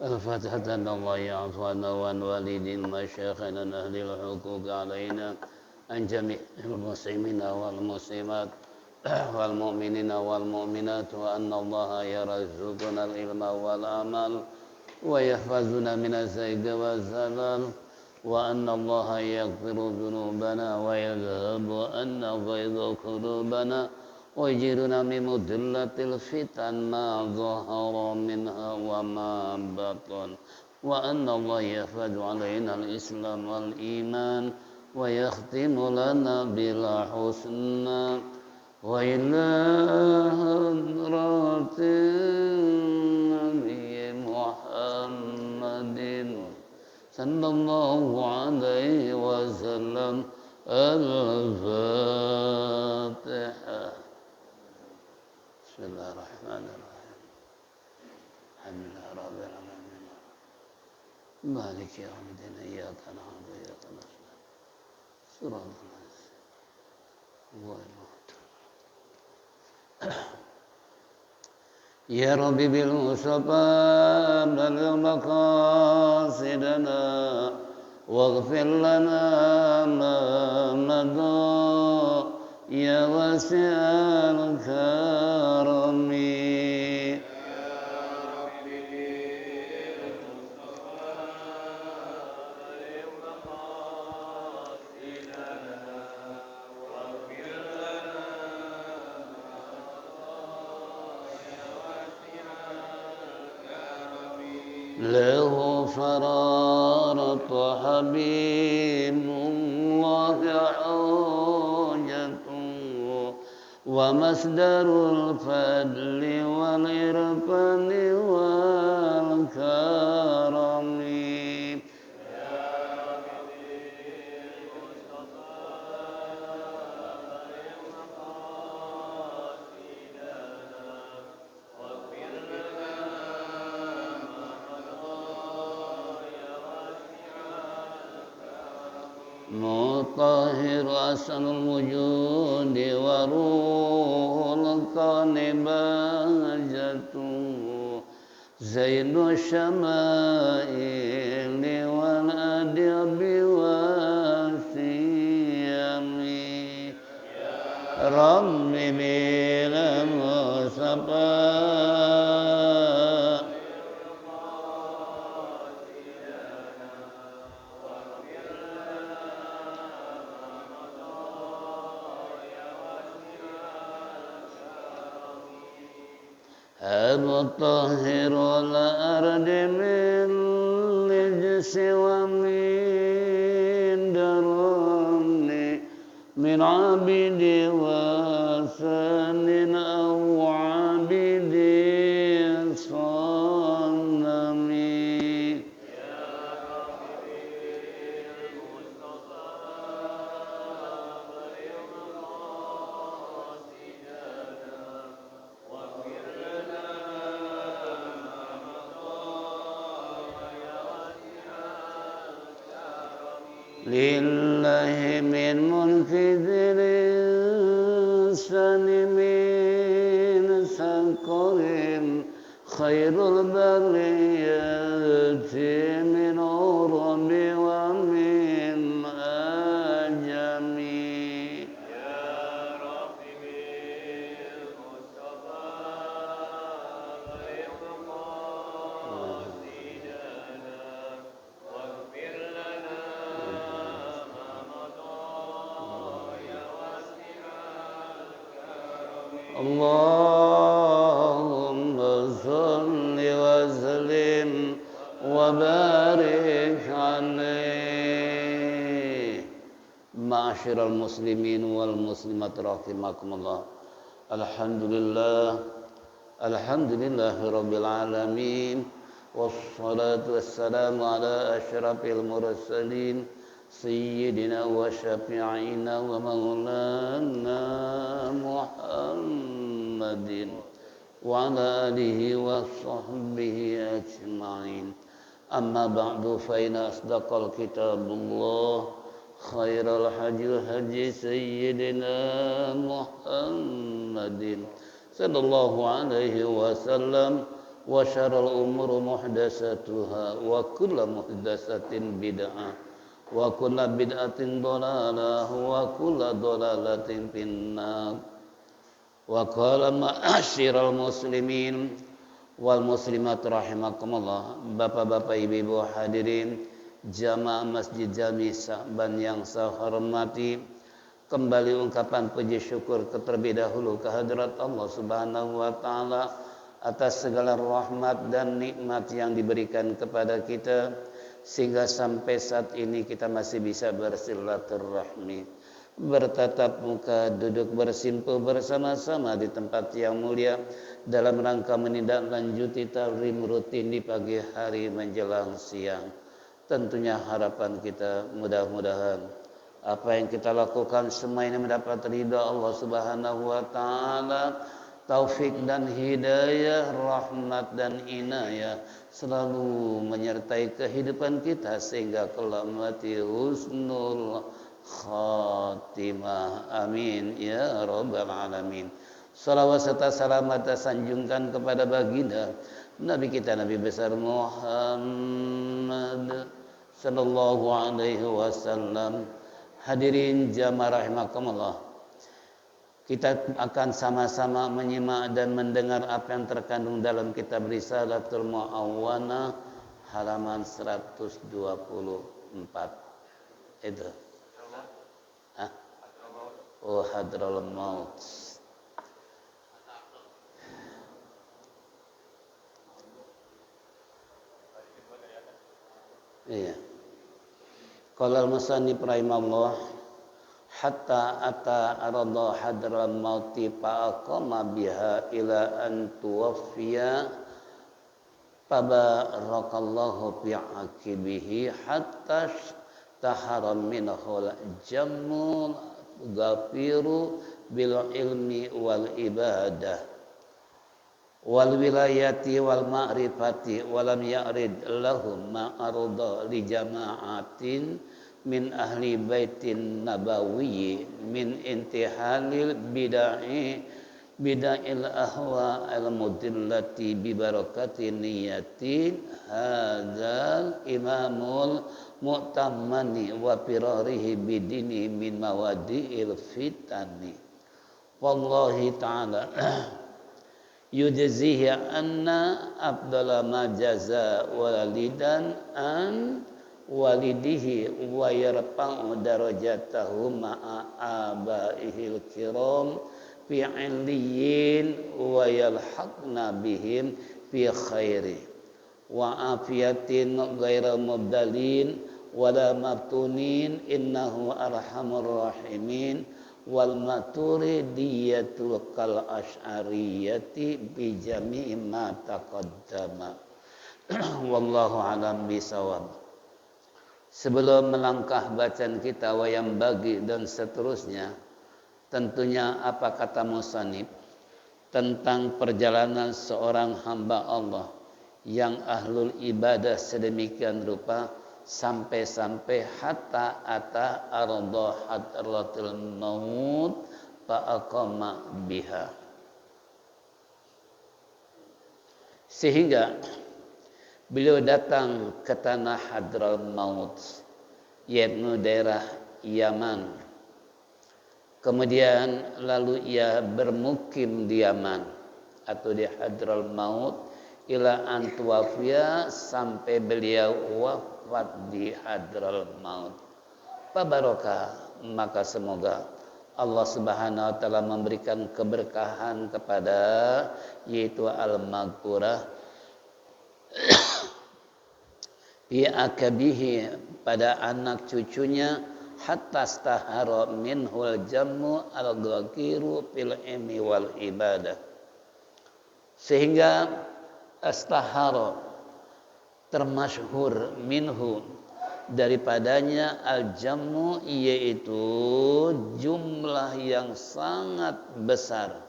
الفاتحة أن الله يعفو عنا وعن والدينا ومشايخنا أهل الحقوق علينا عن جميع المسلمين والمسلمات والمؤمنين والمؤمنات وأن الله يرزقنا العلم والعمل ويحفظنا من الزيغ والزلال وأن الله يغفر ذنوبنا ويذهب عنا غيظ قلوبنا ويجيرنا من مضلة الفتن ما ظهر منها وما بطن وأن الله يحفظ علينا الإسلام والإيمان ويختم لنا بالحسنى وإلى حضرة النبي محمد صلى الله عليه وسلم الفاتحة. بسم الله الرحمن الرحيم. الحمد لله رب العالمين مالك يوم الدين إياك نعبد وإياك نستعين صراط الله يا ربي بالمصطفى بلغ مقاصدنا واغفر لنا ما مضى يا واسع الكرم له فرارة حبيب الله حاجته ومصدر الفضل والعرفان والكرم مطهر أحسن الوجود وروح الكون بهجته زين الشمائل والأدب والثيم ربي بالمصطفى مطهر الأرض من رجس ومن درن من عبد وثن أو عبد صنم لله من منفذ الإنسان من سكرهم خير البرية من عرب ومن أجم اللهم صل وسلم وبارك عليه. Ma'asyiral muslimin wal muslimat rahimakumullah. Alhamdulillahirabbil alamin wassalatu wassalamu ala asyrafil mursalin sayyidina wa syafi'ina wa maulana Muhammadin wa ala alihi wa sahbihi ajma'in. Amma ba'du fa inna asdaqal kitabullah khairal hadi sayyidina Muhammadin sallallahu alaihi wasallam wa syarrul umuri muhdatsatuha wa kullu muhdatsatin bid'ah wa kullu bid'atin dhalalah wa kullu dhalalatin finnar. Wa qala ma'asyiral muslimin wal muslimat rahimakumullah. Bapak-bapak, ibu-ibu hadirin jamaah Masjid Jami Sa'ban yang saya hormati, kembali ungkapan puji syukur terlebih dahulu kehadirat Allah Subhanahu wa taala atas segala rahmat dan nikmat yang diberikan kepada kita sehingga sampai saat ini kita masih bisa bersilaturahmi, bertatap muka, duduk bersimpuh bersama-sama di tempat yang mulia dalam rangka menindaklanjuti taklim rutin di pagi hari menjelang siang. Tentunya harapan kita mudah-mudahan apa yang kita lakukan semua ini mendapat ridha Allah Subhanahu wa taala, taufik dan hidayah, rahmat dan inayah selalu menyertai kehidupan kita sehingga kelak mati husnul khatimah. Amin ya rabbal alamin. Salawat serta salam atas sanjungkan kepada baginda Nabi kita Nabi besar Muhammad sallallahu alaihi wasallam. Hadirin jamaah rahimakumullah, kita akan sama-sama menyimak dan mendengar apa yang terkandung dalam kitab Risalatul Mu'awwanah halaman 124. Itu. Oh, hadral maut. Iya. Qala al-musannif rahimahullah hatta ata arada hadral mauti fa aqama biha ila an tuwaffiya tabarakallahu fi aqibihi hatta tahara minhu jamul ghafiru bil ilmi wal ibadah wal wilayati wal ma'rifati walam ya'rid lahum ma'arada li jama'atin min ahli baitin nabawiyyi min intihalil bida'il ahwa al mudillati bi barakati niyatin hadzal imamul mu'tammani wa firarihi bidini min mawadi'il fitani wallahi ta'ala yujzihi anna afdala ma jaza walidan an walidihi wa yarfa'u darajatahu ma'a abaihil kiram fi 'illiyin wa yalhaqna bihim fi khairi wa afiyatin ghaira mubdalin wala maftunin innahu arhamur rahimin wal maturidiyatu kal asy'ariyati bi jami'i ma taqaddama. Wallahu a'lam bisawab. Sebelum melangkah bacaan kita wayang bagi dan seterusnya, tentunya apa kata musannif tentang perjalanan seorang hamba Allah yang ahlul ibadah sedemikian rupa sampai-sampai hatta ata arda hadratil maut fa aqama biha, sehingga beliau datang ke tanah hadral maut yaitu daerah Yaman. Kemudian lalu ia bermukim di Yaman atau di hadral maut ila antuwafia sampai beliau wafat di hadral maut. Fabaraka, maka semoga Allah Subhanahu wa taala memberikan keberkahan kepada yaitu al-maghfirah fi akabihi pada anak cucunya hatta stahara minhul jammu al-ghakiru fil ilmi wal ibadah, sehingga astahara termasyhur minhu daripadanya al-jammu yaitu jumlah yang sangat besar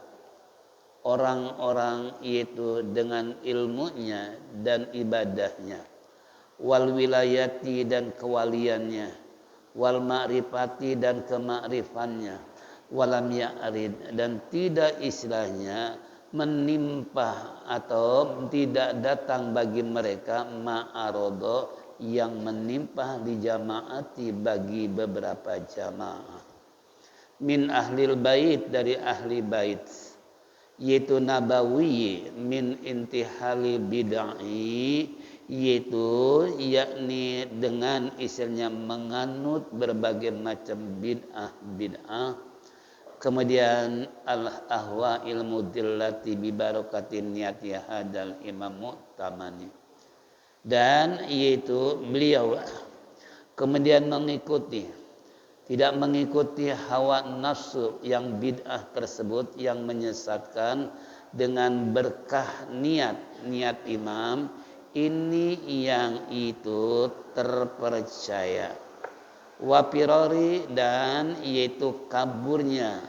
orang-orang yaitu dengan ilmunya dan ibadahnya, wal wilayati dan kewaliannya, wal ma'rifati dan kemakrifannya, walam ya'rid dan tidak istilahnya menimpa atau tidak datang bagi mereka ma'arodo yang menimpa di jamaati bagi beberapa jamaah min ahlil bait dari ahli bait yaitu nabawi min intihali bid'ah yaitu yakni dengan istilahnya menganut berbagai macam bid'ah kemudian al-ahwa ilmu dillati bi barakatin niyati hadal imam mu'tamani dan yaitu beliau kemudian tidak mengikuti hawa nafsu yang bid'ah tersebut yang menyesatkan dengan berkah niat imam ini yang itu terpercaya wapirori dan yaitu kaburnya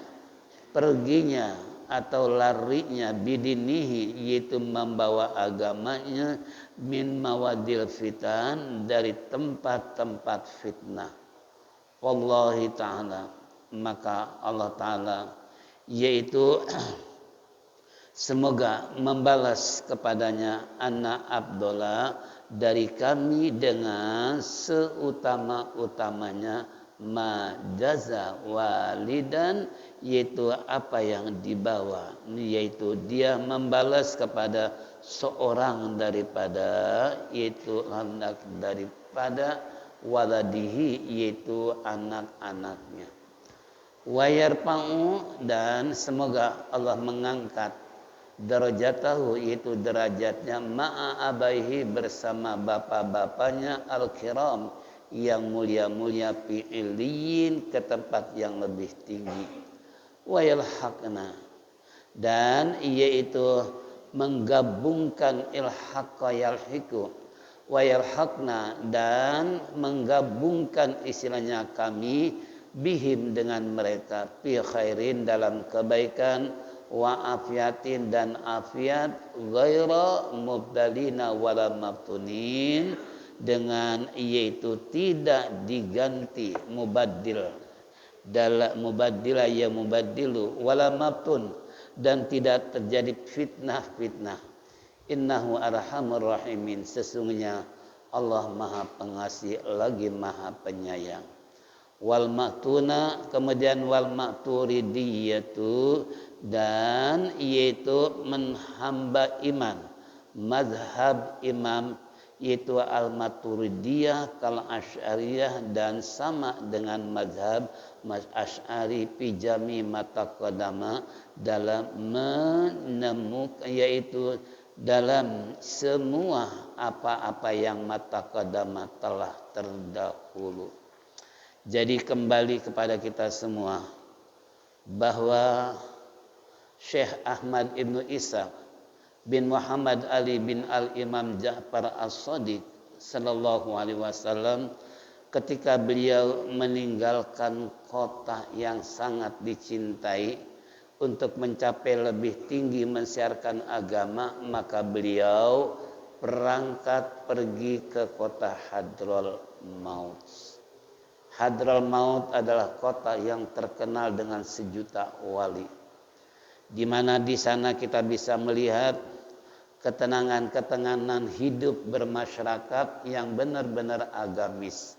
perginya atau larinya bidinihi yaitu membawa agamanya min mawadil fitan dari tempat-tempat fitnah wallahi ta'ala maka Allah ta'ala yaitu semoga membalas kepadanya anak Abdullah dari kami dengan seutama-utamanya majaza walidan yaitu apa yang dibawa yaitu dia membalas kepada seorang daripada yaitu anak daripada waladihi yaitu anak-anaknya wayarfa'u dan semoga Allah mengangkat darajatahu yaitu derajatnya ma'a abaihi bersama bapa-bapanya al-kiram yang mulia-mulia fi illiyin ke tempat yang lebih tinggi wa yalhaqna dan yaitu menggabungkan ilhaqa yalhiqu wa yalhaqna dan menggabungkan istilahnya kami bihim dengan mereka fi khairin dalam kebaikan wa afiatin dan afiat ghaira mubdalina wala maftunin dengan yaitu tidak diganti mubaddil dalam mubaddila ya mubaddilu wala maftun dan tidak terjadi fitnah innahu arhamur rahimin sesungguhnya Allah Maha Pengasih lagi Maha Penyayang wal maktuna kemudian wal makturidiyatu dan yaitu menhamba iman mazhab imam yaitu al-maturidiyah kal asy'ariyah dan sama dengan mazhab asy'ari pijami mataqaddama dalam menemukan yaitu dalam semua apa-apa yang mataqaddama telah terdahulu. Jadi kembali kepada kita semua bahwa Syekh Ahmad Ibnu Isa bin Muhammad Ali bin Al-Imam Ja'far As-Shadiq sallallahu alaihi wasallam ketika beliau meninggalkan kota yang sangat dicintai untuk mencapai lebih tinggi mensiarkan agama maka beliau berangkat pergi ke kota Hadrul Maut. Hadrul Maut adalah kota yang terkenal dengan sejuta wali. Di mana di sana kita bisa melihat ketenangan hidup bermasyarakat yang benar-benar agamis.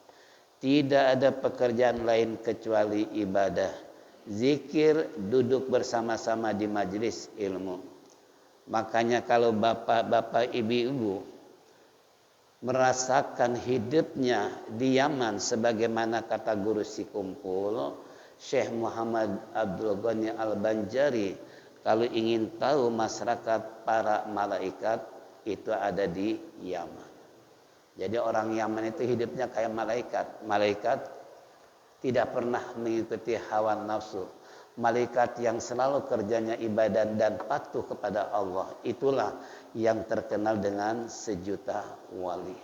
Tidak ada pekerjaan lain kecuali ibadah, zikir, duduk bersama-sama di majelis ilmu. Makanya kalau bapak-bapak, ibu-ibu merasakan hidupnya di Yaman sebagaimana kata guru Sikumpul, Syekh Muhammad Abdul Ghani Al-Banjari, kalau ingin tahu masyarakat para malaikat itu ada di Yaman. Jadi orang Yaman itu hidupnya kayak malaikat. Malaikat tidak pernah mengikuti hawa nafsu. Malaikat yang selalu kerjanya ibadah dan patuh kepada Allah. Itulah yang terkenal dengan sejuta wali.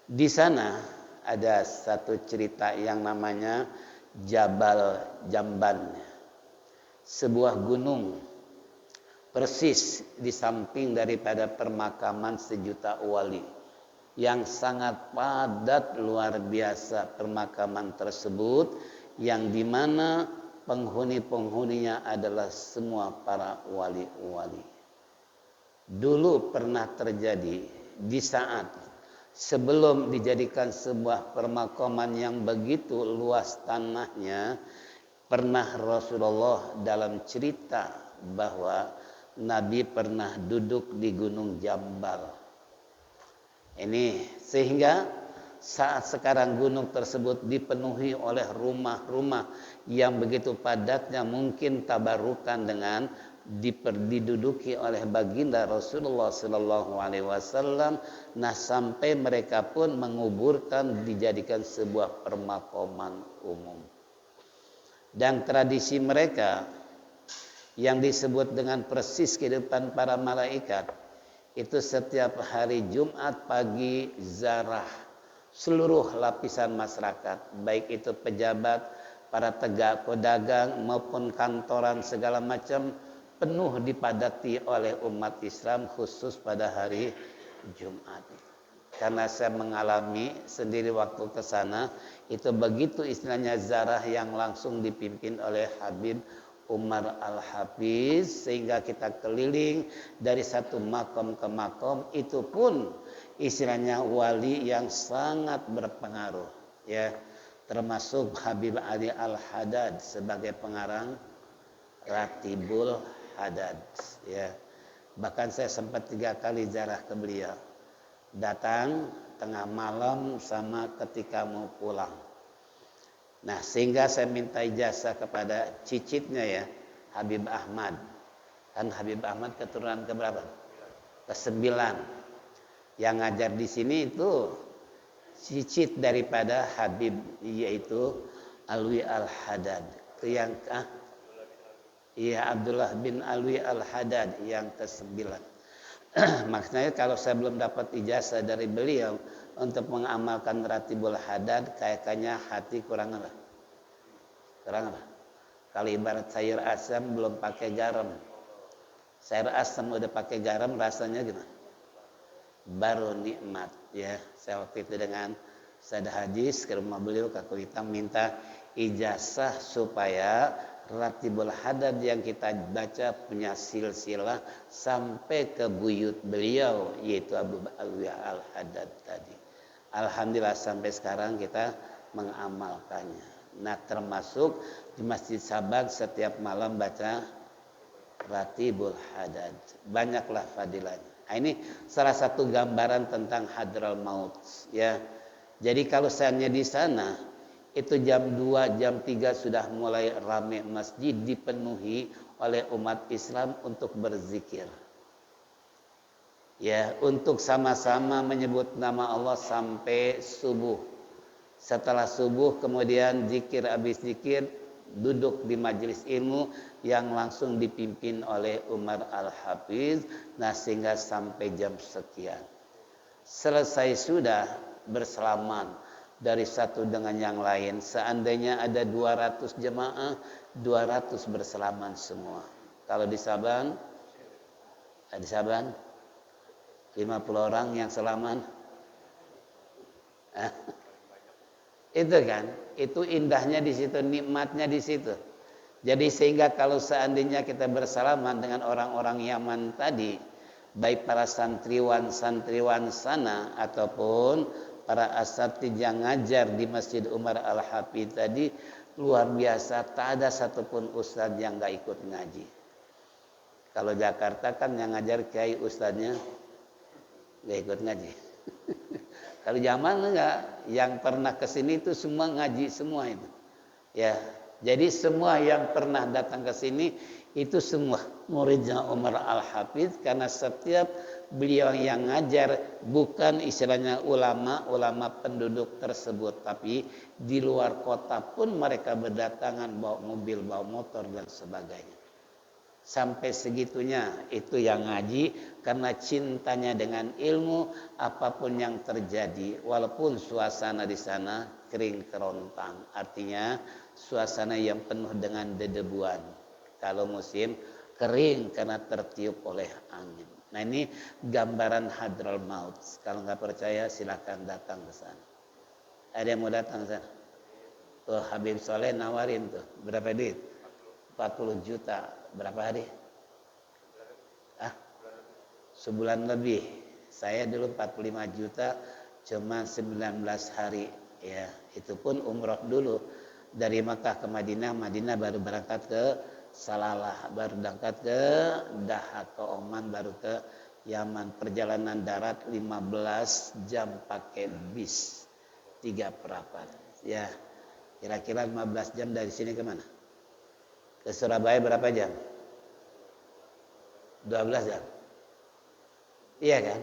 Di sana ada satu cerita yang namanya Jabal Jamban. Sebuah gunung persis di samping daripada permakaman sejuta wali yang sangat padat luar biasa permakaman tersebut yang dimana penghuni-penghuninya adalah semua para wali-wali. Dulu pernah terjadi di saat sebelum dijadikan sebuah permakaman yang begitu luas tanahnya, pernah Rasulullah dalam cerita bahwa Nabi pernah duduk di Gunung Jambal. Ini sehingga saat sekarang gunung tersebut dipenuhi oleh rumah-rumah yang begitu padatnya, mungkin tabarukan dengan diduduki oleh baginda Rasulullah sallallahu alaihi wasallam. Nah, sampai mereka pun menguburkan dijadikan sebuah permakaman umum. Dan tradisi mereka yang disebut dengan persis kehidupan para malaikat itu setiap hari Jumat pagi zarah seluruh lapisan masyarakat, baik itu pejabat, para pedagang maupun kantoran segala macam, penuh dipadati oleh umat Islam khusus pada hari Jumat. Karena saya mengalami sendiri waktu ke sana, itu begitu istilahnya zarah yang langsung dipimpin oleh Habib Umar Al-Hafiz, sehingga kita keliling dari satu makam ke makam. Itu pun istilahnya wali yang sangat berpengaruh, ya, termasuk Habib Ali Al-Haddad sebagai pengarang Ratibul Haddad, ya. Bahkan saya sempat 3 kali ziarah ke beliau, datang tengah malam sama ketika mau pulang. Nah, sehingga saya minta ijazah kepada cicitnya, ya, Habib Ahmad. Kan Habib Ahmad keturunan keberapa? Ke-9. Yang ngajar di sini itu cicit daripada Habib, yaitu Alwi Al-Haddad. Itu yang Abdullah bin Alwi Al-Haddad yang ke-9. Maksudnya kalau saya belum dapat ijazah dari beliau untuk mengamalkan Ratibul Haddad, kayaknya hati kurang apa? Kurang apa? Kalau ibarat sayur asam belum pakai garam. Sayur asam udah pakai garam rasanya gimana? Baru nikmat, ya. Saya waktu itu dengan Sadah Haji ke rumah beliau, Kak Hitam, minta ijazah supaya Ratibul Haddad yang kita baca punya silsilah sampai ke buyut beliau, yaitu Abu Alwi Al-Haddad tadi. Alhamdulillah sampai sekarang kita mengamalkannya. Nah, termasuk di Masjid Sabang setiap malam baca Ratibul Haddad. Banyaklah fadilahnya. Nah, ini salah satu gambaran tentang Hadral Maut, ya. Jadi kalau seandainya di sana itu jam 2, jam 3 sudah mulai ramai masjid dipenuhi oleh umat Islam untuk berzikir. Ya, untuk sama-sama menyebut nama Allah sampai subuh. Setelah subuh kemudian zikir, habis zikir duduk di majelis ilmu yang langsung dipimpin oleh Umar Al-Hafiz. Nah, sehingga sampai jam sekian. Selesai sudah bersalaman dari satu dengan yang lain. Seandainya ada 200 jemaah, 200 bersalaman semua. Kalau di Sabang 50 orang yang salaman. Itu kan, itu indahnya di situ, nikmatnya di situ. Jadi sehingga kalau seandainya kita bersalaman dengan orang-orang Yaman tadi, baik para santriwan sana ataupun para asatidz yang ngajar di Masjid Umar Al-Hafiz tadi, luar biasa, tak ada satupun ustadz yang gak ikut ngaji. Kalau Jakarta kan yang ngajar kiai ustadznya gak ikut ngaji. Kalau zaman enggak, yang pernah kesini itu semua ngaji semua itu, ya. Jadi semua yang pernah datang ke sini itu semua muridnya Umar Al-Hafiz, karena setiap beliau yang ngajar bukan istilahnya ulama penduduk tersebut, tapi di luar kota pun mereka berdatangan bawa mobil, bawa motor dan sebagainya. Sampai segitunya itu yang ngaji, karena cintanya dengan ilmu. Apapun yang terjadi, walaupun suasana di sana kering kerontang, artinya suasana yang penuh dengan dedebuan. Kalau musim kering karena tertiup oleh angin. Nah, ini gambaran Hadral Maut. Kalau nggak percaya silahkan datang ke sana. Ada yang mau datang ke sana? Tuh Habib Soleh nawarin tuh, berapa duit? 40 juta berapa hari? Ah, sebulan lebih. Saya dulu 45 juta cuma 19 hari. Ya, itu pun umroh dulu. Dari Makkah ke Madinah, Madinah baru berangkat ke Salalah, baru berangkat ke Daha, ke Oman, baru ke Yaman. Perjalanan darat 15 jam pakai bis 3 perapat. Ya, kira-kira 15 jam dari sini ke mana? Ke Surabaya berapa jam? 12 jam. Iya kan?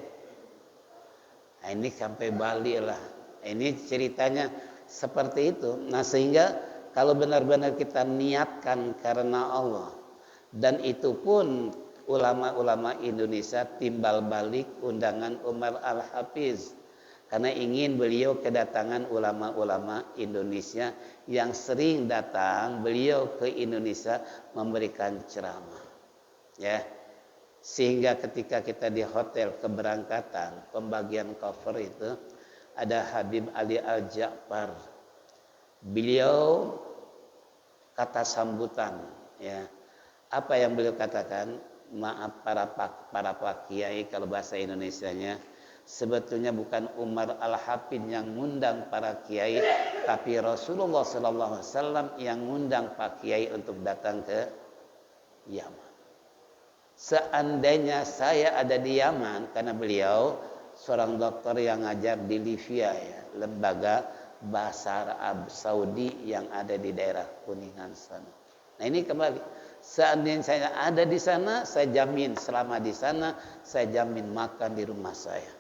Nah, ini sampai Bali lah. Ini ceritanya seperti itu. Nah, sehingga kalau benar-benar kita niatkan karena Allah, dan itu pun ulama-ulama Indonesia timbal balik undangan Umar Al-Hafiz, karena ingin beliau kedatangan ulama-ulama Indonesia yang sering datang beliau ke Indonesia memberikan ceramah. Ya. Sehingga ketika kita di hotel keberangkatan pembagian cover itu ada Habib Ali Al-Ja'far. Beliau kata sambutan, ya. Apa yang beliau katakan? Maaf para pak kiai kalau bahasa Indonesianya, sebetulnya bukan Umar Al-Hafid yang ngundang para kiai, tapi Rasulullah sallallahu alaihi wasallam yang ngundang pak kiai untuk datang ke Yaman. Seandainya saya ada di Yaman, karena beliau seorang dokter yang ngajar di Libya, ya, lembaga bahasa Arab Saudi yang ada di daerah Kuningan sana. Nah, ini kembali, seandainya saya ada di sana, saya jamin selama di sana, saya jamin makan di rumah saya.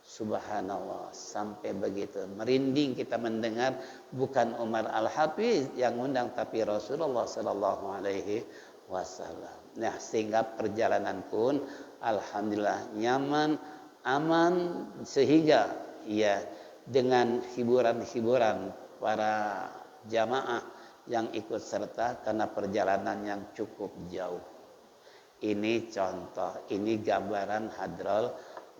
Subhanallah, sampai begitu merinding kita mendengar bukan Umar Al-Hafiz yang undang, tapi Rasulullah sallallahu alaihi wasallam. Nah, sehingga perjalanan pun alhamdulillah nyaman, aman, sehingga ya dengan hiburan-hiburan para jamaah yang ikut serta karena perjalanan yang cukup jauh. Ini contoh, ini gambaran hadral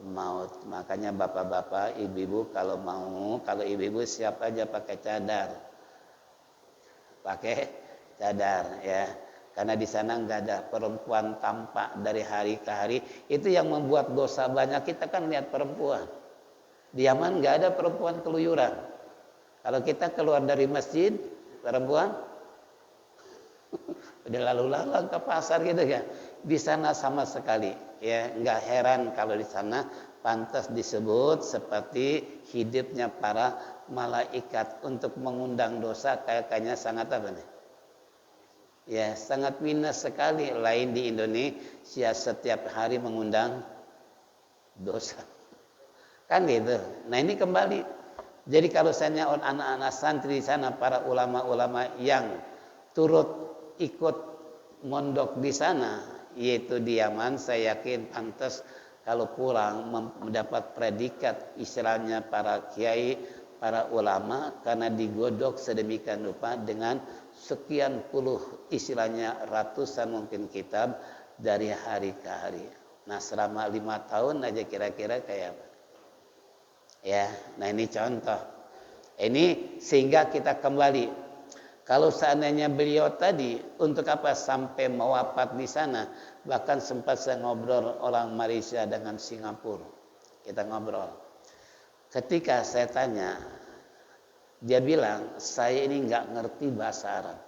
maut. Makanya bapak-bapak, ibu-ibu kalau mau, kalau ibu-ibu siap aja pakai cadar. Pakai cadar, ya. Karena di sana nggak ada perempuan tampak dari hari ke hari. Itu yang membuat dosa banyak. Kita kan lihat perempuan. Di Yaman nggak ada perempuan keluyuran. Kalau kita keluar dari masjid, perempuan udah lalu-lalang ke pasar gitu kan. Di sana sama sekali. Ya, nggak heran kalau di sana pantas disebut seperti hidupnya para malaikat untuk mengundang dosa, kayaknya sangat apa nih? Ya, sangat minus sekali. Lain di Indonesia setiap hari mengundang dosa. Kan gitu. Nah, ini kembali. Jadi kalau saya anak-anak santri di sana, para ulama-ulama yang turut ikut mondok di sana, yaitu di Yaman, saya yakin pantas kalau pulang mendapat predikat istilahnya para kiai, para ulama, karena digodok sedemikian rupa dengan sekian puluh istilahnya ratusan mungkin kitab dari hari ke hari. Nah, selama 5 tahun aja kira-kira kayak apa? Ya, nah ini contoh. Ini sehingga kita kembali. Kalau seandainya beliau tadi untuk apa sampai mewafat di sana, bahkan sempat saya ngobrol orang Malaysia dengan Singapura. Kita ngobrol. Ketika saya tanya, dia bilang, saya ini nggak ngerti bahasa Arab.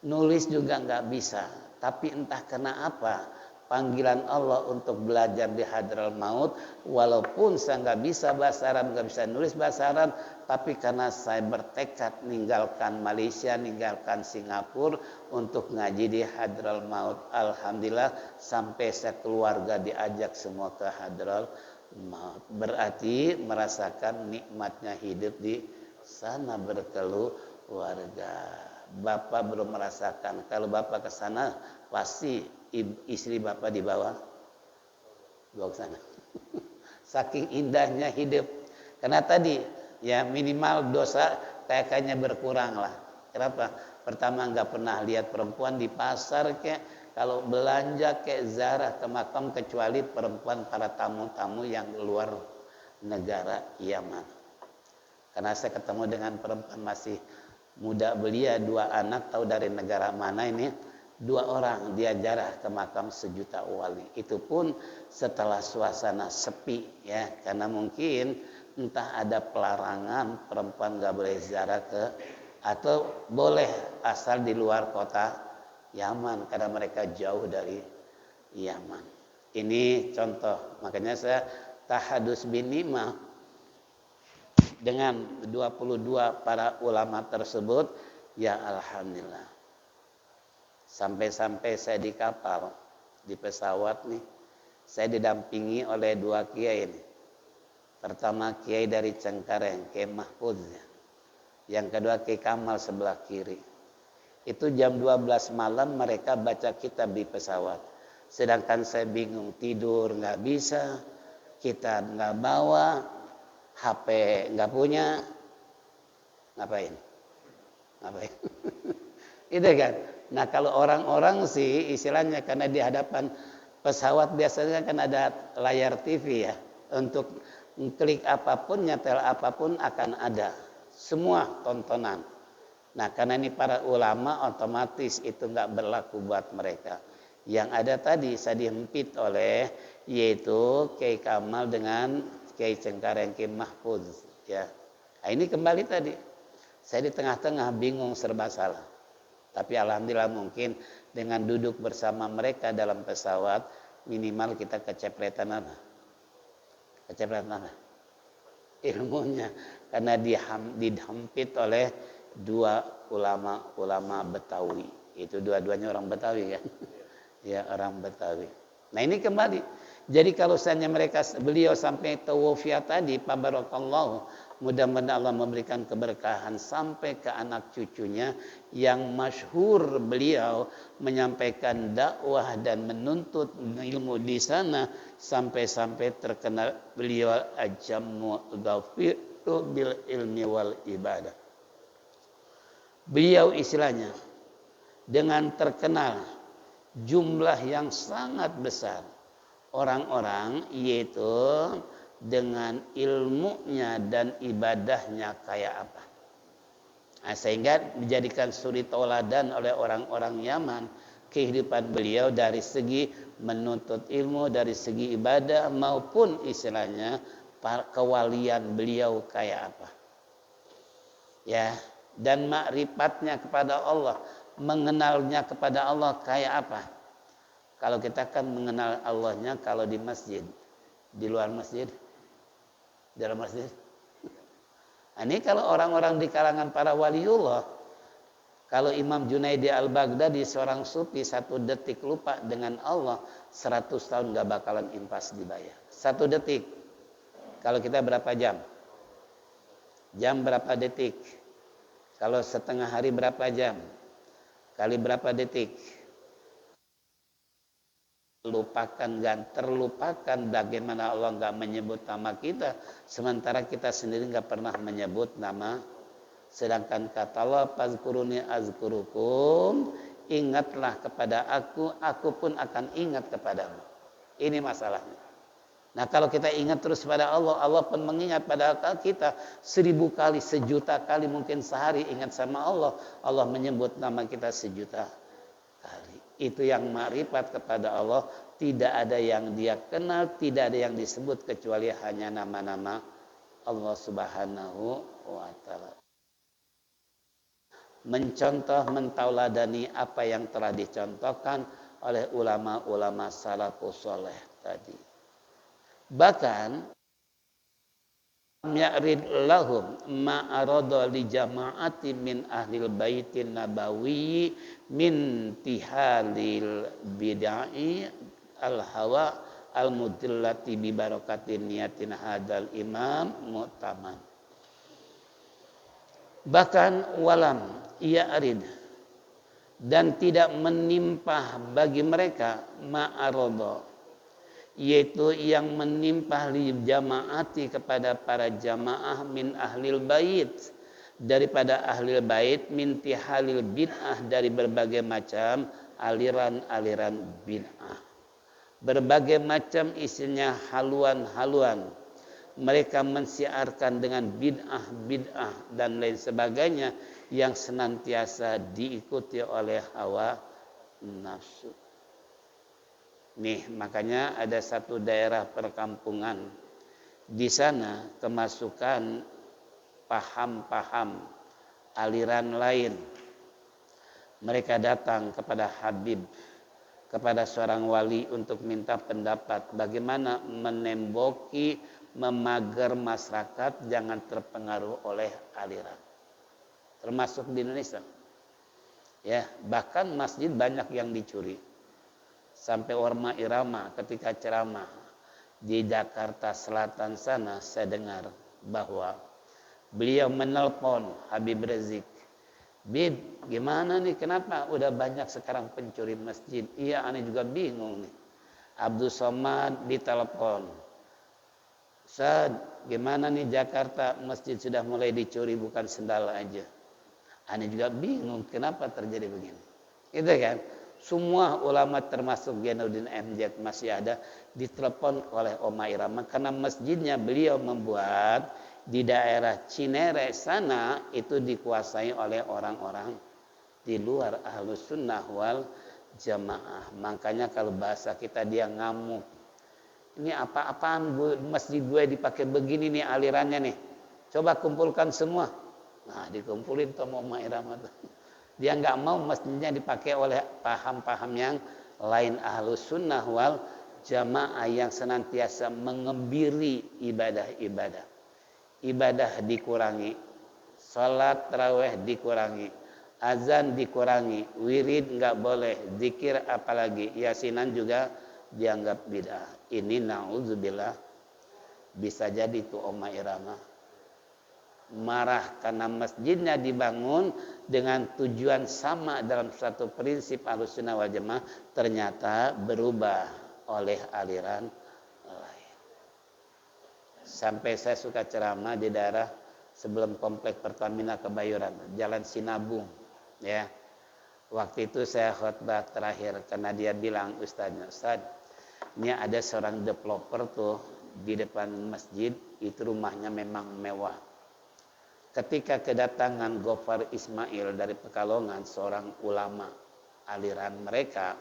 Nulis juga nggak bisa. Tapi entah kenapa panggilan Allah untuk belajar di Hadral Maut. Walaupun saya nggak bisa bahasa Arab, nggak bisa nulis bahasa Arab. Tapi karena saya bertekad meninggalkan Malaysia, meninggalkan Singapura untuk ngaji di Hadral Maut. Alhamdulillah sampai saya keluarga diajak semua ke Hadral Maut. Berarti merasakan nikmatnya hidup di sana berkeluarga. Bapak belum merasakan. Kalau bapak ke sana pasti istri bapak dibawa ke sana. Saking indahnya hidup. Karena tadi ya minimal dosa kayaknya berkurang lah. Kenapa? Pertama nggak pernah lihat perempuan di pasar kayak kalau belanja kayak Zara ke makam kecuali perempuan para tamu-tamu yang luar negara Yaman. Karena saya ketemu dengan perempuan masih muda belia, 2 anak, tahu dari negara mana ini. 2 orang dia jarah ke makam 1.000.000 wali. Itu pun setelah suasana sepi ya, karena mungkin entah ada pelarangan perempuan nggak boleh ziarah ke, atau boleh asal di luar kota Yaman karena mereka jauh dari Yaman. Ini contoh, makanya saya tahadus binimah dengan 22 para ulama tersebut, ya alhamdulillah. Sampai-sampai saya di kapal, di pesawat nih, saya didampingi oleh 2 kiai nih. Pertama kiai dari Cengkareng, Kiai Mahfuz ya. Yang kedua Kiai Kamal sebelah kiri. Itu jam 12 malam mereka baca kitab di pesawat. Sedangkan saya bingung, tidur nggak bisa, kita nggak bawa, HP nggak punya, ngapain? Itu kan. Nah kalau orang-orang sih istilahnya karena di hadapan pesawat biasanya kan ada layar TV ya, untuk klik apapun, nyetel apapun akan ada semua tontonan. Nah karena ini para ulama otomatis itu nggak berlaku buat mereka. Yang ada tadi saya dihempit oleh yaitu Kiai Kamal dengan Kiai Cengkareng, Kiai Mahfuz ya. Nah, ini kembali tadi saya di tengah-tengah bingung serba salah. Tapi alhamdulillah mungkin dengan duduk bersama mereka dalam pesawat minimal kita kecepretan apa? Ilmunya, karena dihampit oleh 2 ulama Betawi. Itu dua-duanya orang Betawi kan? Ya orang Betawi. Nah ini kembali. Jadi kalau seandainya beliau sampai tawafiyah tadi, Pak Barakallahu, mudah-mudahan Allah memberikan keberkahan sampai ke anak cucunya yang masyhur beliau menyampaikan dakwah dan menuntut ilmu di sana sampai-sampai terkenal beliau ajammu ghafiru bil ilmi wal ibadah. Beliau istilahnya dengan terkenal jumlah yang sangat besar orang-orang yaitu dengan ilmunya dan ibadahnya kayak apa. Nah, sehingga dijadikan suri tauladan oleh orang-orang Yaman kehidupan beliau dari segi menuntut ilmu, dari segi ibadah maupun istilahnya kewalian beliau kayak apa. Ya, dan makrifatnya kepada Allah, mengenalnya kepada Allah kayak apa. Kalau kita kan mengenal Allahnya kalau di masjid, di luar masjid, di dalam masjid. Nah, ini kalau orang-orang di kalangan para waliullah, kalau Imam Junaidi al-Baghdadi seorang sufi 1 detik lupa dengan Allah, 100 tahun gak bakalan impas dibayar. 1 detik. Kalau kita berapa jam? Jam berapa detik? Kalau setengah hari berapa jam? Kali berapa detik? Terlupakan bagaimana Allah nggak menyebut nama kita, sementara kita sendiri nggak pernah menyebut nama. Sedangkan kata Allah, fazkuruni azkurukum, ingatlah kepada aku pun akan ingat kepadamu. Ini masalahnya. Nah kalau kita ingat terus pada Allah, Allah pun mengingat pada kita 1000 kali, 1.000.000 kali, mungkin sehari ingat sama Allah, Allah menyebut nama kita 1.000.000 kali. Itu yang ma'rifat kepada Allah, tidak ada yang dia kenal, tidak ada yang disebut kecuali hanya nama-nama Allah Subhanahu wa taala. Mencontoh, mentauladani apa yang telah dicontohkan oleh ulama-ulama salafus saleh tadi. Bahkan ya'rid lahum ma'arada li jama'ati min ahlil baitin nabawi min tihalil bid'ai al-hawa al-mudillati bi barakatin niyatin hadal imam mu'taman. Bahkan walam ya'rid, dan tidak menimpa bagi mereka ma'arada, yaitu yang menimpa li jamaati kepada para jamaah min ahlil bait, daripada ahlil bait, min tihalil bid'ah, dari berbagai macam aliran-aliran bid'ah, berbagai macam isinya haluan-haluan. Mereka mensiarkan dengan bid'ah dan lain sebagainya yang senantiasa diikuti oleh hawa nafsu. Nih, makanya ada satu daerah perkampungan. Di sana kemasukan paham-paham aliran lain. Mereka datang kepada Habib, kepada seorang wali untuk minta pendapat bagaimana menemboki, memagar masyarakat jangan terpengaruh oleh aliran. Termasuk di Indonesia. Ya, bahkan masjid banyak yang dicuri. Sampai Orma Irama ketika ceramah di Jakarta Selatan sana, saya dengar bahwa beliau menelpon Habib Rizik. Bib, gimana nih, kenapa udah banyak sekarang pencuri masjid? Iya, aneh juga bingung nih. Abdul Somad ditelepon. Ustaz, gimana nih Jakarta, masjid sudah mulai dicuri, bukan sendal aja. Aneh juga bingung kenapa terjadi begini. Itu kan? Semua ulama termasuk Jainuddin MZ masih ada ditelepon oleh Oma Irama karena masjidnya beliau membuat di daerah Cinere sana itu dikuasai oleh orang-orang di luar Ahlus Sunnah wal Jamaah. Makanya kalau bahasa kita dia ngamuk. Ini apa-apaan masjid gue dipakai begini nih alirannya nih. Coba kumpulkan semua. Nah, dikumpulin sama Oma Irama tuh. Dia nggak mau masjidnya dipakai oleh paham-paham yang lain Ahlus Sunnah wal Jamaah yang senantiasa mengembiri ibadah-ibadah. Ibadah dikurangi, salat tarawih dikurangi, azan dikurangi, wirid nggak boleh, zikir apalagi, yasinan juga dianggap bid'ah. Ini naudzubillah bisa jadi tuh Oma Irama marah karena masjidnya dibangun dengan tujuan sama dalam satu prinsip Ahlussunnah wal Jamaah ternyata berubah oleh aliran lain. Sampai saya suka ceramah di daerah sebelum komplek Pertamina Kebayoran, Jalan Sinabung, ya. Waktu itu saya khutbah terakhir karena dia bilang, Ustaz, ini ada seorang developer tuh di depan masjid, itu rumahnya memang mewah. Ketika kedatangan Gofar Ismail dari Pekalongan, seorang ulama aliran mereka,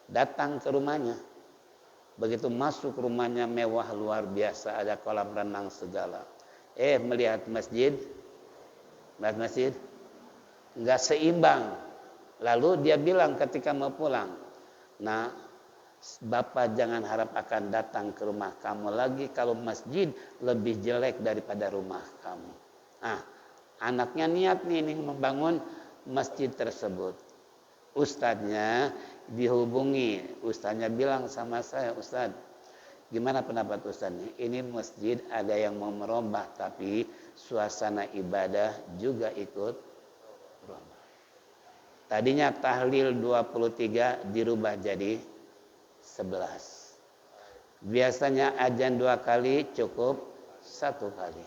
datang ke rumahnya. Begitu masuk rumahnya mewah luar biasa, ada kolam renang segala. Melihat masjid nggak seimbang. Lalu dia bilang ketika mau pulang, nah, Bapak jangan harap akan datang ke rumah kamu lagi kalau masjid lebih jelek daripada rumah kamu. Nah, anaknya niat nih membangun masjid tersebut. Ustadznya dihubungi, ustadznya bilang sama saya, Ustadz, gimana pendapat ustadznya? Ini masjid ada yang mau merombak, tapi suasana ibadah juga ikut merombak. Tadinya tahlil 23 dirubah jadi 11. Biasanya azan 2 kali cukup 1 kali.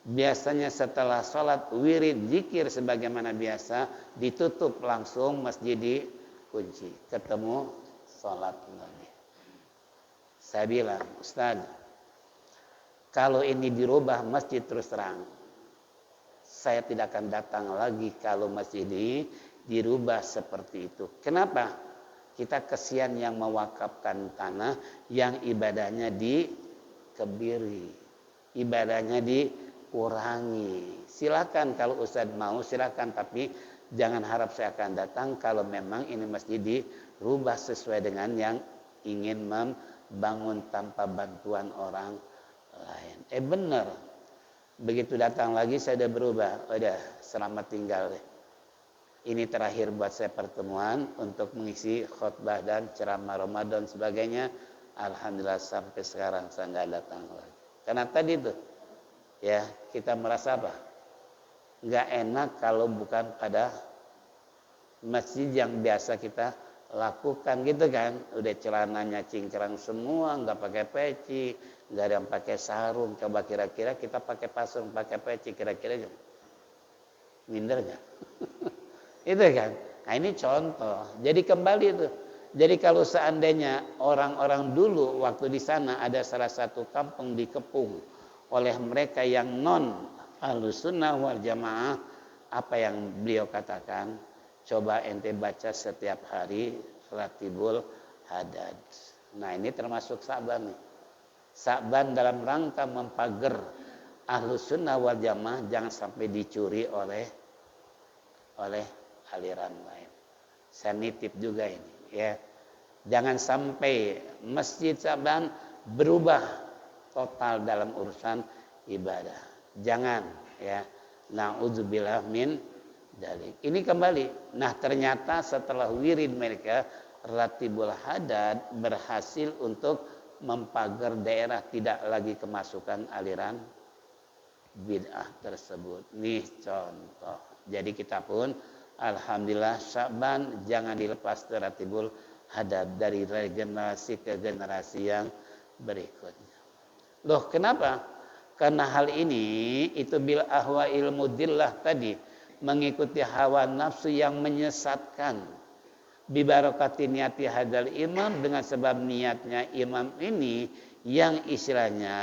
Biasanya setelah sholat wirid zikir sebagaimana biasa ditutup langsung masjid dikunci, ketemu sholat lagi. Saya bilang, Ustaz, kalau ini dirubah masjid terus terang, saya tidak akan datang lagi kalau masjid ini dirubah seperti itu. Kenapa? Kita kesian yang mewakafkan tanah yang ibadahnya dikebiri, ibadahnya dikurangi. Silakan kalau Ustadz mau, silakan, tapi jangan harap saya akan datang kalau memang ini masjid dirubah sesuai dengan yang ingin membangun tanpa bantuan orang lain. Benar. Begitu datang lagi saya udah berubah. Udah, selamat tinggal deh. Ini terakhir buat saya pertemuan untuk mengisi khutbah dan ceramah Ramadan sebagainya. Alhamdulillah sampai sekarang saya nggak datang lagi. Karena tadi tuh, ya kita merasa apa? Nggak enak kalau bukan pada masjid yang biasa kita lakukan gitu kan. Udah celananya cingkrang semua, nggak pakai peci, nggak ada yang pakai sarung. Coba kira-kira kita pakai pasung, pakai peci, kira-kira minder nggak? Itu kan. Nah ini contoh. Jadi kembali itu. Jadi kalau seandainya orang-orang dulu waktu di sana ada salah satu kampung dikepung oleh mereka yang non Ahlussunnah wal Jamaah, apa yang beliau katakan? Coba ente baca setiap hari Ratibul Hadad. Nah ini termasuk Sa'ban nih. Sa'ban dalam rangka mempager Ahlus Sunnah wal Jamaah jangan sampai dicuri oleh aliran lain. Saya nitip juga ini ya. Jangan sampai Masjid Sa'ban berubah total dalam urusan ibadah. Jangan ya. Na'udzubillah min dalik. Ini kembali. Nah ternyata setelah wirid mereka Ratibul Hadad berhasil untuk mempagar daerah tidak lagi kemasukan aliran bid'ah tersebut. Nih contoh. Jadi kita pun alhamdulillah Sa'ban jangan dilepas Ratibul Hadad dari generasi ke generasi yang berikutnya. Loh kenapa? Karena hal ini itu bil ahwa'il mudillah tadi, mengikuti hawa nafsu yang menyesatkan. Bibarakati niati hadal imam, dengan sebab niatnya imam ini yang istilahnya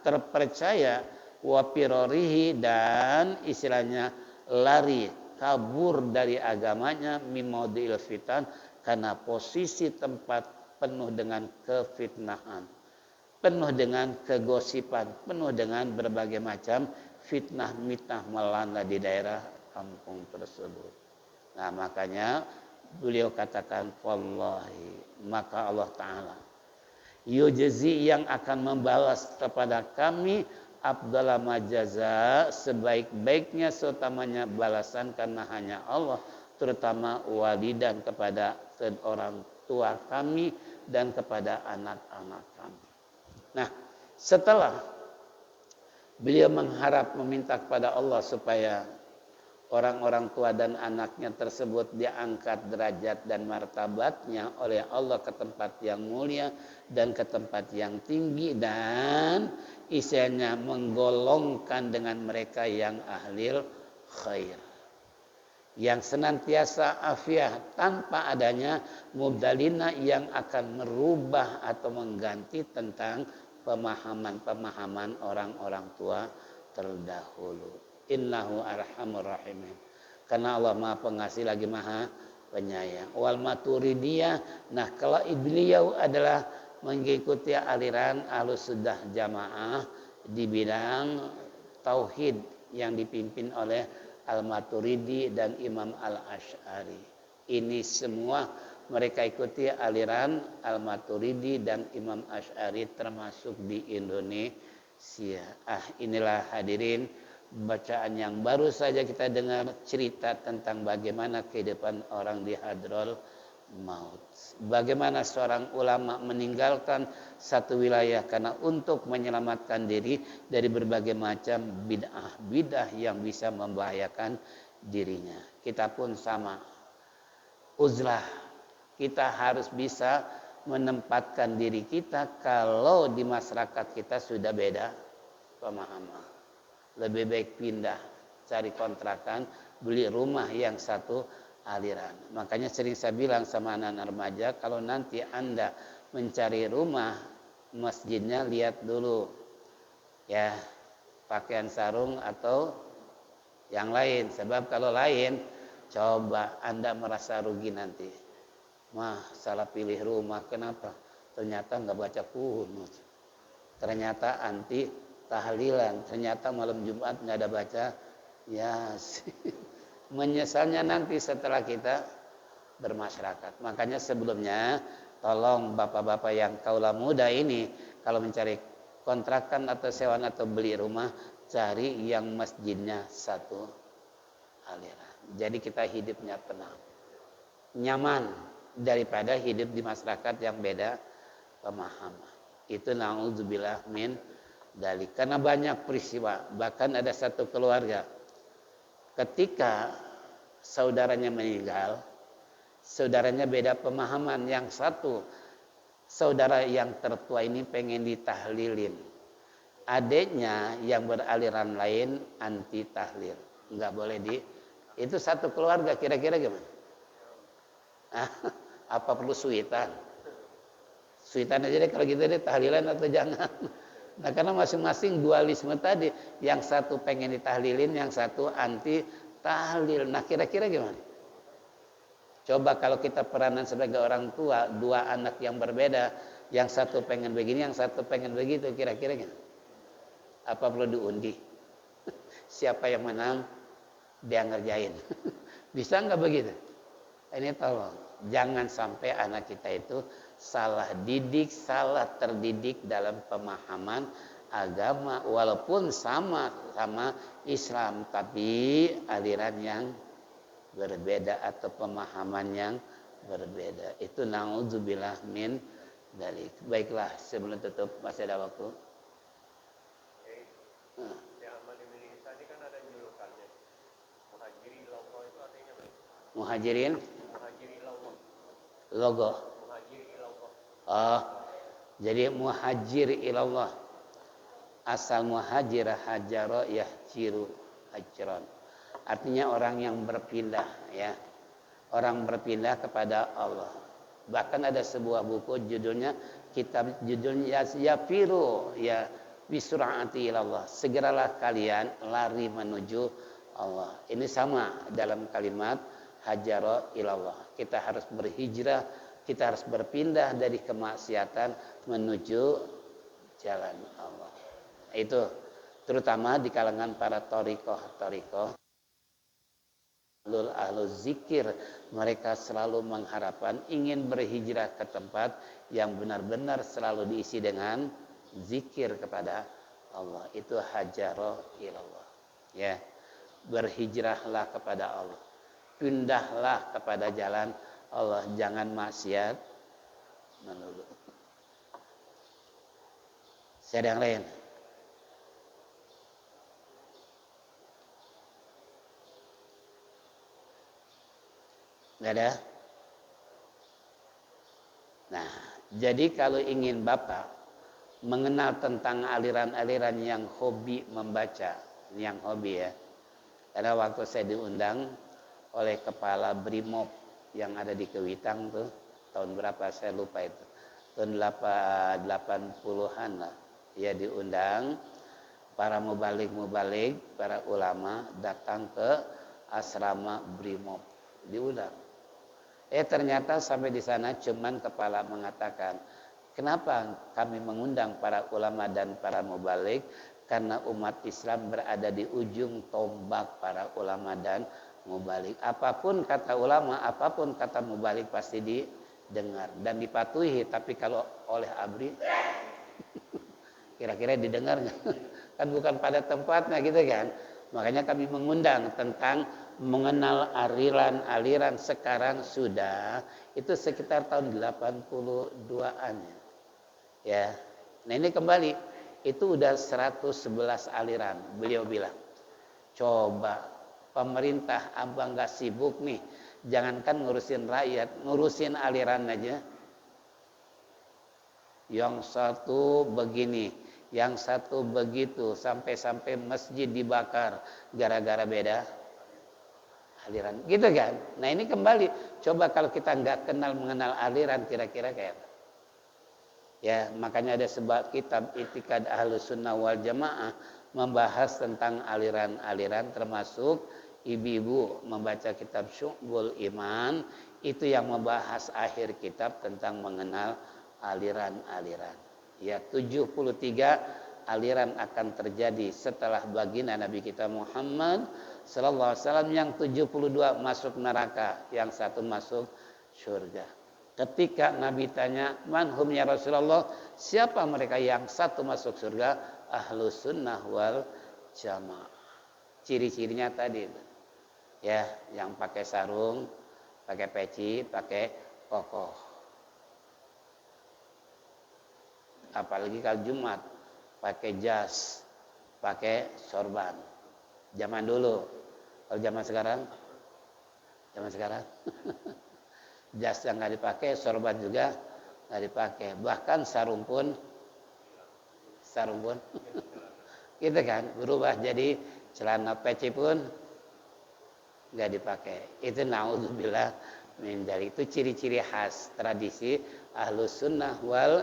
terpercaya, wapirorihi, dan istilahnya lari kabur dari agamanya, mimodil fitan, karena posisi tempat penuh dengan kefitnahan, penuh dengan kegosipan, penuh dengan berbagai macam fitnah mitnah melanda di daerah kampung tersebut. Nah makanya beliau katakan wallahi, maka Allah Ta'ala yujzi, yang akan membalas kepada kami afdala majaza, sebaik-baiknya seutamanya balasan, karena hanya Allah, terutama walidan, kepada orang tua kami dan kepada anak-anak kami. Nah setelah beliau mengharap meminta kepada Allah supaya orang-orang tua dan anaknya tersebut diangkat derajat dan martabatnya oleh Allah ke tempat yang mulia dan ke tempat yang tinggi, dan isinya menggolongkan dengan mereka yang ahlil khair, yang senantiasa afiah tanpa adanya mubdalina yang akan merubah atau mengganti tentang pemahaman-pemahaman orang-orang tua terdahulu. Innahu arhamur rahimin. Karena Allah Maha Pengasih lagi Maha Penyayang. Wal Maturidiyah, nah kalau beliau adalah mengikuti aliran Ahlus Sunnah Jamaah di bidang tauhid yang dipimpin oleh Al-Maturidi dan Imam Al-Asy'ari. Ini semua mereka ikuti aliran Al-Maturidi dan Imam Asy'ari termasuk di Indonesia. Inilah hadirin bacaan yang baru saja kita dengar, cerita tentang bagaimana kehidupan orang di hadrol maut. Bagaimana seorang ulama meninggalkan satu wilayah karena untuk menyelamatkan diri dari berbagai macam bid'ah yang bisa membahayakan dirinya. Kita pun sama. Uzlah. Kita harus bisa menempatkan diri kita kalau di masyarakat kita sudah beda pemahaman. Lebih baik pindah, cari kontrakan, beli rumah yang satu aliran. Makanya sering saya bilang sama anak-anak remaja, kalau nanti Anda mencari rumah, masjidnya lihat dulu ya, pakaian sarung atau yang lain. Sebab kalau lain, coba Anda merasa rugi nanti. Salah pilih rumah, kenapa? Ternyata nggak baca kunut. Ternyata anti tahlilan, ternyata malam Jumat nggak ada baca Yasin. Menyesalnya nanti setelah kita bermasyarakat. Makanya sebelumnya tolong bapak-bapak yang kaula muda ini, kalau mencari kontrakan atau sewaan atau beli rumah, cari yang masjidnya satu aliran. Jadi kita hidupnya tenang, nyaman, daripada hidup di masyarakat yang beda pemahaman. Itu na'udzubillah min dalik. Karena banyak peristiwa, bahkan ada satu keluarga ketika saudaranya meninggal, saudaranya beda pemahaman. Yang satu saudara yang tertua ini pengen ditahlilin, adiknya yang beraliran lain anti tahlil, nggak boleh itu satu keluarga. Kira-kira gimana? Apa perlu suitan aja deh kalau gitu deh, tahlilan atau jangan. Nah karena masing-masing dualisme tadi, yang satu pengen ditahlilin, yang satu anti tahlil. Nah kira-kira gimana? Coba kalau kita peranan sebagai orang tua, dua anak yang berbeda, yang satu pengen begini, yang satu pengen begitu, kira-kira gimana? Apa perlu diundi? Siapa yang menang, dia ngerjain. Bisa nggak begitu? Ini tolong, jangan sampai anak kita itu salah didik, salah terdidik dalam pemahaman agama, walaupun sama Islam, tapi aliran yang berbeda atau pemahaman yang berbeda. Itu naudzubillah min dzalik. Baiklah, sebelum tutup masih ada waktu. Muhajirin logo. Oh, jadi muhajir ilallah. Asal muhajir hajara yahjiru hajran. Artinya orang yang berpindah, ya. Orang berpindah kepada Allah. Bahkan ada sebuah buku judulnya Yafiru ya bisur'ati ilallah. Segeralah kalian lari menuju Allah. Ini sama dalam kalimat hajara ilallah. Kita harus berhijrah, kita harus berpindah dari kemaksiatan menuju jalan Allah. Itu terutama di kalangan para thariqah. Ahlu zikir, mereka selalu mengharapkan ingin berhijrah ke tempat yang benar-benar selalu diisi dengan zikir kepada Allah. Itu hajara ilallah. Ya, berhijrahlah kepada Allah. Pindahlah kepada jalan Allah, jangan maksiat melulu. Saya ada yang lain. Nggak ada? Nah, jadi kalau ingin Bapak mengenal tentang aliran-aliran yang hobi membaca, yang hobi ya. Karena waktu saya diundang oleh kepala Brimob yang ada di Kewitang tuh, tahun berapa saya lupa itu. Tahun 80-an lah. Ya diundang para mubalik, para ulama datang ke asrama Brimob. Diundang. Ternyata sampai di sana cuman kepala mengatakan, kenapa kami mengundang para ulama dan para mubalik? Karena umat Islam berada di ujung tombak para ulama dan mubalik. Apapun kata ulama, apapun kata mubalik pasti didengar dan dipatuhi. Tapi kalau oleh ABRI, kira-kira didengar nggak? Kan bukan pada tempatnya gitu kan. Makanya kami mengundang tentang mengenal aliran sekarang sudah itu sekitar tahun 82-an ya. Nah ini kembali itu udah 111 aliran. Beliau bilang, coba pemerintah abang gak sibuk nih, jangankan ngurusin rakyat, ngurusin aliran aja. Yang satu begini, yang satu begitu, sampai masjid dibakar gara-gara beda aliran, gitu kan? Nah ini kembali, coba kalau kita nggak mengenal aliran, kira-kira kayak apa? Ya, makanya ada sebab kitab I'tiqad Ahlus Sunnah wal Jamaah membahas tentang aliran-aliran, termasuk ibu-ibu membaca kitab Syu'bul Iman, itu yang membahas akhir kitab tentang mengenal aliran-aliran. Ya, 73 aliran akan terjadi setelah baginda Nabi kita Muhammad sallallahu alaihi wasallam, yang 72 masuk neraka, yang satu masuk surga. Ketika Nabi tanya, "Man hum ya Rasulullah?" Siapa mereka yang satu masuk surga? Ahlus sunnah wal jamaah. Ciri-cirinya tadi. Ya, yang pakai sarung, pakai peci, pakai kokoh. Apalagi kalau Jumat pakai jas, pakai sorban. Zaman dulu. Kalau zaman sekarang jas yang nggak dipakai, sorban juga nggak dipakai. Bahkan sarung pun gitu kan, berubah jadi celana peci pun nggak dipakai. Itu naudzubillah min dzalik. Itu ciri-ciri khas tradisi Ahlus Sunnah wal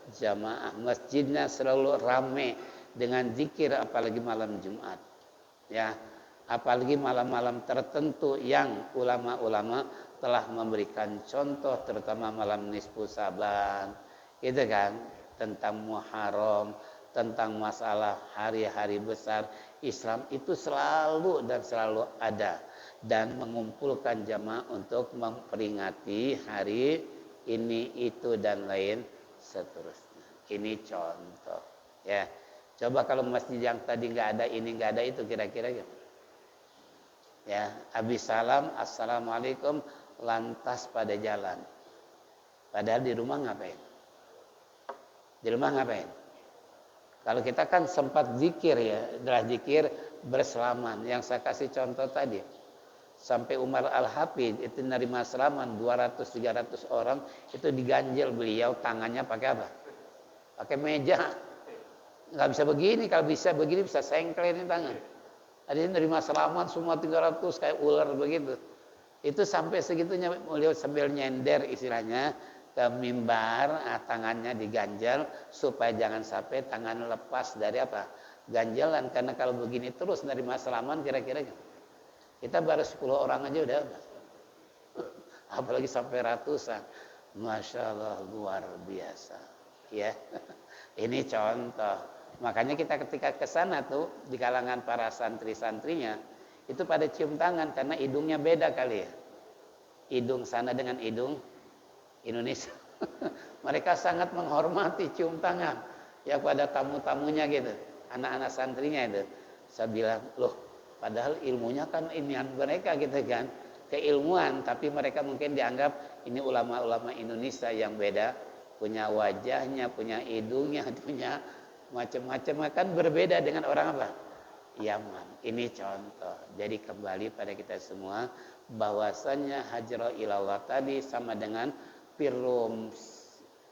Jamaah. Masjidnya selalu ramai dengan zikir, apalagi malam Jumat. Ya, apalagi malam-malam tertentu yang ulama-ulama telah memberikan contoh terutama malam nisfu Saban, gitu kan, tentang Muharram, tentang masalah hari-hari besar. Islam itu selalu dan selalu ada dan mengumpulkan jamaah untuk memperingati hari ini, itu dan lain seterusnya. Ini contoh, ya. Coba kalau masjid yang tadi nggak ada ini, nggak ada itu, kira-kira gimana? Ya, habis salam, assalamualaikum, lantas pada jalan. Padahal di rumah ngapain? Di rumah ngapain? Kalau kita kan sempat zikir ya, adalah zikir berselaman. Yang saya kasih contoh tadi. Sampai Umar Al-Hafidh itu nerima selaman 200-300 orang, itu diganjel beliau tangannya pakai apa? Pakai meja. Nggak bisa begini, kalau bisa begini bisa sengklenin tangan. Ada yang nerima selamat semua 300 kayak ular begitu. Itu sampai segitunya beliau sambil nyender istilahnya ke mimbar, tangannya diganjal supaya jangan sampai tangan lepas dari apa? Ganjalan. Karena kalau begini terus nerima selamat kira-kira kita baru 10 orang aja udah. Apalagi sampai ratusan. Masya Allah, luar biasa. Ya, ini contoh. Makanya kita ketika ke sana tuh di kalangan para santri-santrinya itu pada cium tangan karena hidungnya beda kali ya. Hidung sana dengan hidung Indonesia. Mereka sangat menghormati cium tangan ya pada tamu-tamunya gitu. Anak-anak santrinya itu. Saya bilang, "Loh, padahal ilmunya kan inian mereka gitu kan. Keilmuan, tapi mereka mungkin dianggap ini ulama-ulama Indonesia yang beda, punya wajahnya, punya hidungnya, punya macam-macam, kan berbeda dengan orang apa? Yaman. Ini contoh. Jadi kembali pada kita semua bahwasannya hajra ilallah tadi sama dengan firrum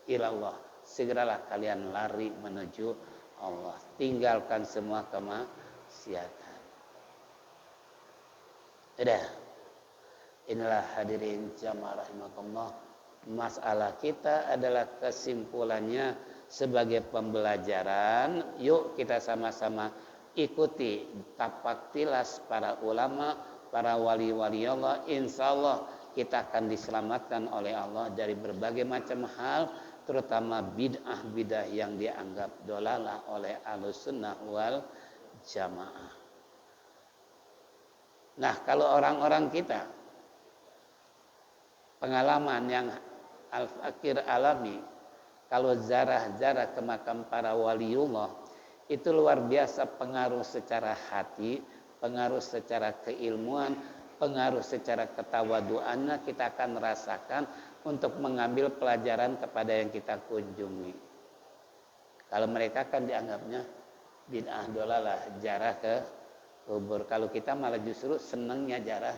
ilallah. Segeralah kalian lari menuju Allah. Tinggalkan semua kemaksiatan. Udah. Inilah hadirin jamaah rahimakumullah. Masalah kita adalah kesimpulannya sebagai pembelajaran. Yuk kita sama-sama ikuti tapak tilas para ulama, para wali-wali Allah. Insya Allah kita akan diselamatkan oleh Allah dari berbagai macam hal, terutama bid'ah-bid'ah yang dianggap dolalah oleh Ahlussunnah wal Jamaah. Nah, kalau orang-orang kita pengalaman yang al-fakir alami, kalau zarah-zarah ke makam para waliullah itu luar biasa pengaruh secara hati, pengaruh secara keilmuan, pengaruh secara ketawaduannya kita akan merasakan untuk mengambil pelajaran kepada yang kita kunjungi. Kalau mereka kan dianggapnya bid'ah dolalah, jarah ke kubur. Kalau kita malah justru senangnya jarah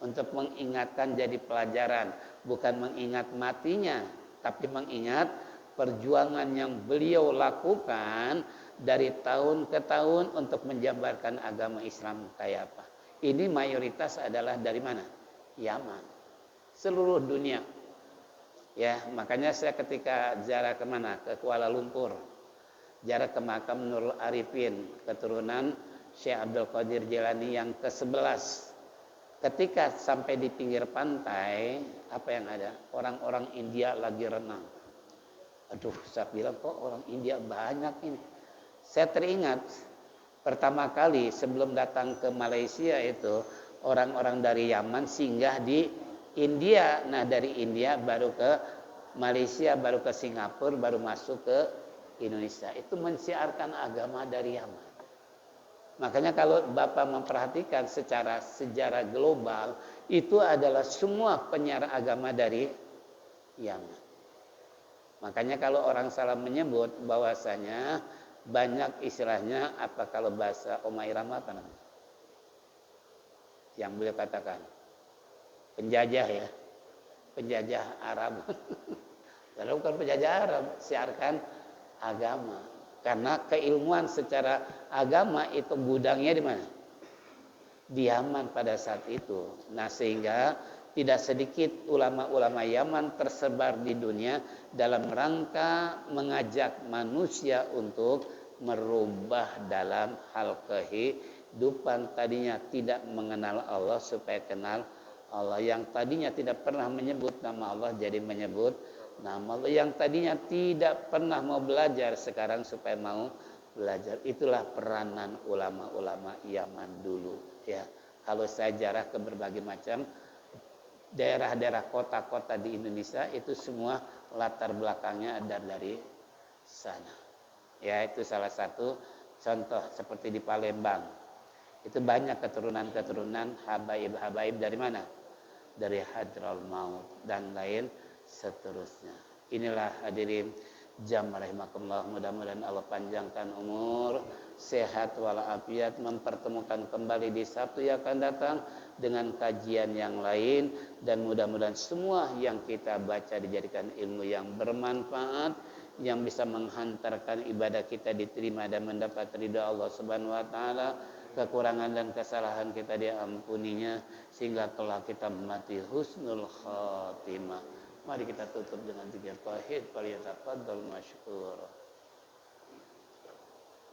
untuk mengingatkan jadi pelajaran, bukan mengingat matinya, tapi mengingat perjuangan yang beliau lakukan dari tahun ke tahun untuk menjabarkan agama Islam kayak apa. Ini mayoritas adalah dari mana? Yaman. Seluruh dunia. Ya, makanya saya ketika ziarah ke mana? Ke Kuala Lumpur. Ziarah ke makam Nurul Arifin, keturunan Syekh Abdul Qadir Jilani yang ke-11. Ketika sampai di pinggir pantai, apa yang ada? Orang-orang India lagi renang. Aduh, saya bilang kok orang India banyak ini. Saya teringat pertama kali sebelum datang ke Malaysia itu orang-orang dari Yaman singgah di India. Nah, dari India baru ke Malaysia, baru ke Singapura, baru masuk ke Indonesia. Itu mensiarkan agama dari Yaman. Makanya kalau Bapak memperhatikan secara sejarah global, itu adalah semua penyiar agama dari Yaman. Makanya kalau orang salah menyebut bahwasanya banyak istilahnya, apa kalau bahasa Oma Irama apa namanya? Yang beliau katakan penjajah ya, penjajah Arab. Lalu bukan penjajah Arab, siarkan agama. Karena keilmuan secara agama itu gudangnya di mana? Di Yaman pada saat itu. Nah, sehingga tidak sedikit ulama-ulama Yaman tersebar di dunia dalam rangka mengajak manusia untuk merubah dalam hal kehidupan, tadinya tidak mengenal Allah supaya kenal Allah. Yang tadinya tidak pernah menyebut nama Allah jadi menyebut nama Allah. Yang tadinya tidak pernah mau belajar sekarang supaya mau belajar. Itulah peranan ulama-ulama Yaman dulu ya. Kalau saya jarah ke berbagai macam daerah-daerah kota-kota di Indonesia, itu semua latar belakangnya ada dari sana. Ya, itu salah satu contoh. Seperti di Palembang, itu banyak keturunan-keturunan habaib-habaib dari mana? Dari Hadral Maut dan lain seterusnya. Inilah hadirin jam rahimakumullah, mudah-mudahan Allah panjangkan umur, sehat walafiat, mempertemukan kembali di Sabtu yang akan datang dengan kajian yang lain, dan mudah-mudahan semua yang kita baca dijadikan ilmu yang bermanfaat, yang bisa menghantarkan ibadah kita diterima dan mendapat ridha Allah Subhanahu wa taala. Kekurangan dan kesalahan kita diampuninya sehingga kelak kita mati husnul khatimah. Mari kita tutup dengan zikir tauhid. Falyatafaddal masykur.